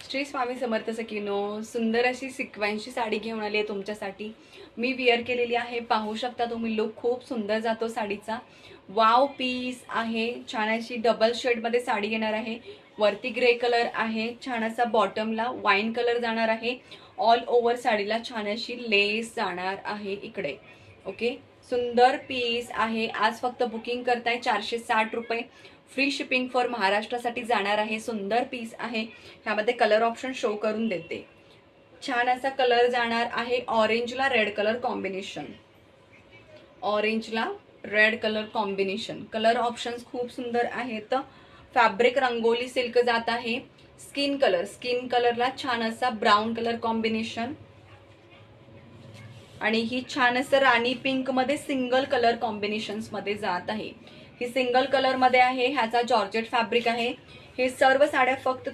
श्री स्वामी समर्थ सखीनो, सुंदर अशी सिक्वेन्सची साडी घेऊन आली आहे तुमच्यासाठी। मी विअर केलेली आहे, पाहू शकता तुम्ही। लुक खूप सुंदर जातो साडीचा। वाव पीस आहे, छान अशी डबल शेडमध्ये साडी येणार आहे। वरती ग्रे कलर आहे, छान असा बॉटमला वाईन कलर जाणार आहे। ऑल ओव्हर साडीला छान अशी लेस जाणार आहे इकडे। ओके, सुंदर पीस आहे। आज फक्त बुकिंग करताय 460 रुपये, फ्री शिपिंग फॉर महाराष्ट्रासाठी जाणार आहे। सुंदर पीस आहे, ह्यामध्ये कलर ऑप्शन शो करून देते। छान असा कलर जाणार आहे ऑरेंजला रेड कलर कॉम्बिनेशन, ऑरेंजला red colour combination. Colour options खूप सुंदर आहेत। फॅब्रिक रंगोली सिल्क जात आहे। स्किन कलरला छान असा ब्राऊन कलर कॉम्बिनेशन आणि ही छान असं राणी पिंक मध्ये सिंगल कलर कॉम्बिनेशन्स मध्ये जात आहे। ही सिंगल कलर मध्ये आहे, ह्याचा जॉर्जेट फॅब्रिक आहे। हे सर्व साड्या फक्त